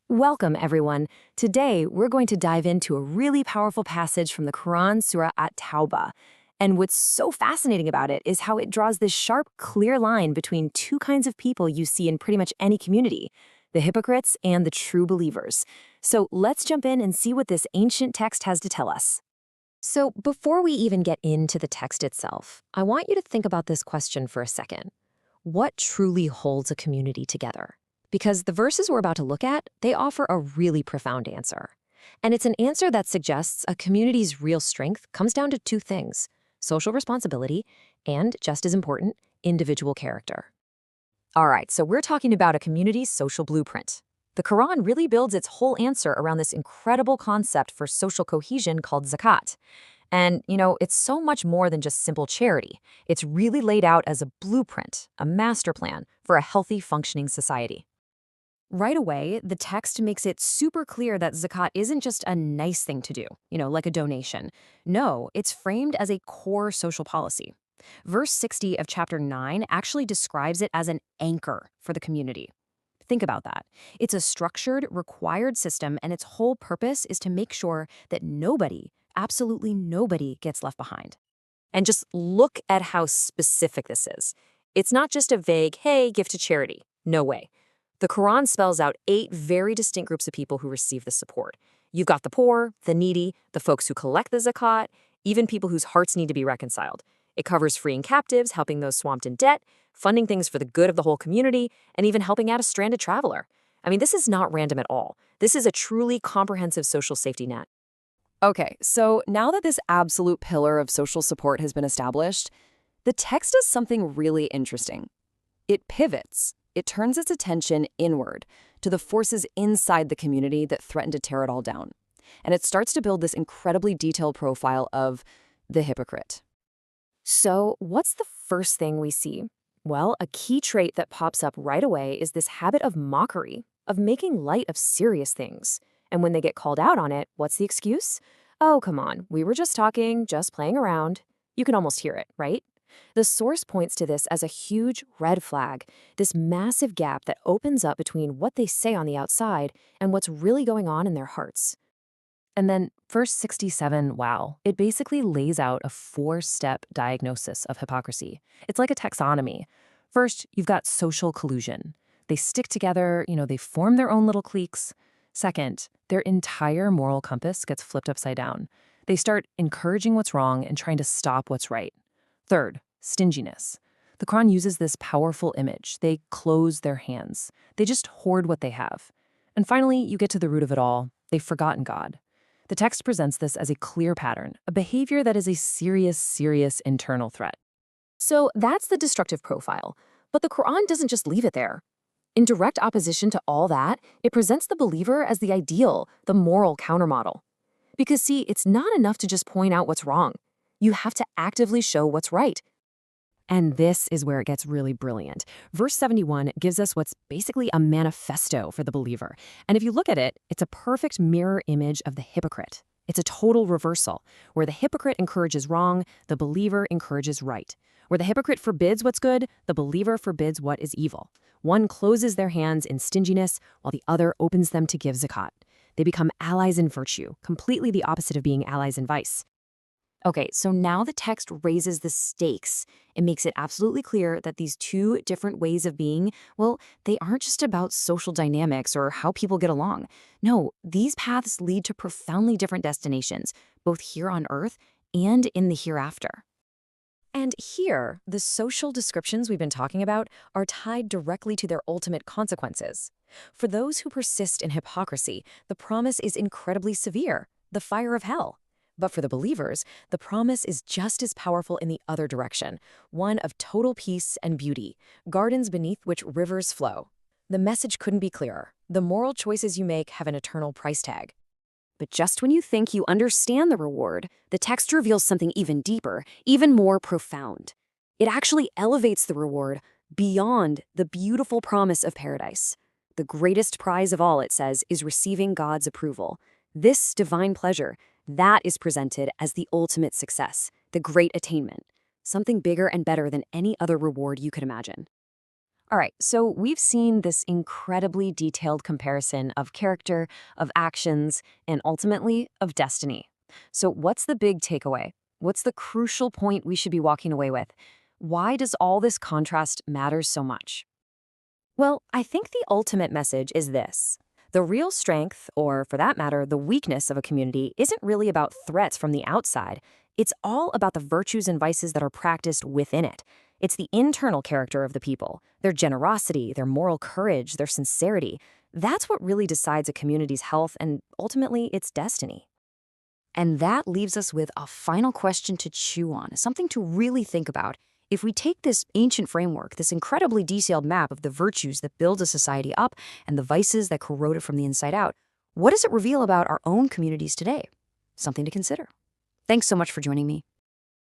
Welcome, everyone. Today, we're going to dive into a really powerful passage from the Quran, Surah At-Tawbah. And what's so fascinating about it is how it draws this sharp, clear line between two kinds of people you see in pretty much any community, the hypocrites and the true believers. So let's jump in and see what this ancient text has to tell us. So before we even get into the text itself, I want you to think about this question for a second. What truly holds a community together? Because the verses we're about to look at, they offer a really profound answer. And it's an answer that suggests a community's real strength comes down to two things: social responsibility and, just as important, individual character. All right, so we're talking about a community's social blueprint. The Quran really builds its whole answer around this incredible concept for social cohesion called Zakāt. And, it's so much more than just simple charity. It's really laid out as a blueprint, a master plan for a healthy, functioning society. Right away, the text makes it super clear that Zakāt isn't just a nice thing to do, like a donation. No, it's framed as a core social policy. Verse 60 of chapter 9 actually describes it as an anchor for the community. Think about that. It's a structured, required system, and its whole purpose is to make sure that nobody, absolutely nobody, gets left behind. And just look at how specific this is. It's not just a vague, hey, give to charity. No way. The Quran spells out 8 very distinct groups of people who receive this support. You've got the poor, the needy, the folks who collect the Zakāt, even people whose hearts need to be reconciled. It covers freeing captives, helping those swamped in debt, funding things for the good of the whole community, and even helping out a stranded traveler. I mean, this is not random at all. This is a truly comprehensive social safety net. Okay, so now that this absolute pillar of social support has been established, the text does something really interesting. It pivots. It turns its attention inward to the forces inside the community that threaten to tear it all down. And it starts to build this incredibly detailed profile of the hypocrite. So what's the first thing we see? Well, a key trait that pops up right away is this habit of mockery, of making light of serious things. And when they get called out on it, what's the excuse? Oh, come on, we were just talking, just playing around. You can almost hear it, right? The source points to this as a huge red flag, this massive gap that opens up between what they say on the outside and what's really going on in their hearts. And then verse 67, wow, it basically lays out a 4-step diagnosis of hypocrisy. It's like a taxonomy. First, you've got social collusion. They stick together, they form their own little cliques. Second, their entire moral compass gets flipped upside down. They start encouraging what's wrong and trying to stop what's right. Third, stinginess. The Quran uses this powerful image. They close their hands. They just hoard what they have. And finally, you get to the root of it all. They've forgotten God. The text presents this as a clear pattern, a behavior that is a serious internal threat. So that's the destructive profile. But the Quran doesn't just leave it there. In direct opposition to all that, it presents the believer as the ideal, the moral countermodel. Because see, it's not enough to just point out what's wrong. You have to actively show what's right. And this is where it gets really brilliant. Verse 71 gives us what's basically a manifesto for the believer. And if you look at it, it's a perfect mirror image of the hypocrite. It's a total reversal, where the hypocrite encourages wrong, the believer encourages right. Where the hypocrite forbids what's good, the believer forbids what is evil. One closes their hands in stinginess, while the other opens them to give Zakāt. They become allies in virtue, completely the opposite of being allies in vice. Okay, so now the text raises the stakes. It makes it absolutely clear that these two different ways of being, well, they aren't just about social dynamics or how people get along. No, these paths lead to profoundly different destinations, both here on Earth and in the hereafter. And here, the social descriptions we've been talking about are tied directly to their ultimate consequences. For those who persist in hypocrisy, the promise is incredibly severe, the fire of hell. But for the believers, the promise is just as powerful in the other direction, one of total peace and beauty, gardens beneath which rivers flow. The message couldn't be clearer. The moral choices you make have an eternal price tag. But just when you think you understand the reward, the text reveals something even deeper, even more profound. It actually elevates the reward beyond the beautiful promise of paradise. The greatest prize of all, it says, is receiving God's approval. This divine pleasure, that is presented as the ultimate success, the great attainment, something bigger and better than any other reward you could imagine. All right, so we've seen this incredibly detailed comparison of character, of actions, and ultimately of destiny. So, what's the big takeaway? What's the crucial point we should be walking away with? Why does all this contrast matter so much? Well, I think the ultimate message is this. The real strength, or for that matter, the weakness of a community, isn't really about threats from the outside. It's all about the virtues and vices that are practiced within it. It's the internal character of the people, their generosity, their moral courage, their sincerity. That's what really decides a community's health and ultimately its destiny. And that leaves us with a final question to chew on, something to really think about. If we take this ancient framework, this incredibly detailed map of the virtues that build a society up and the vices that corrode it from the inside out, what does it reveal about our own communities today? Something to consider. Thanks so much for joining me.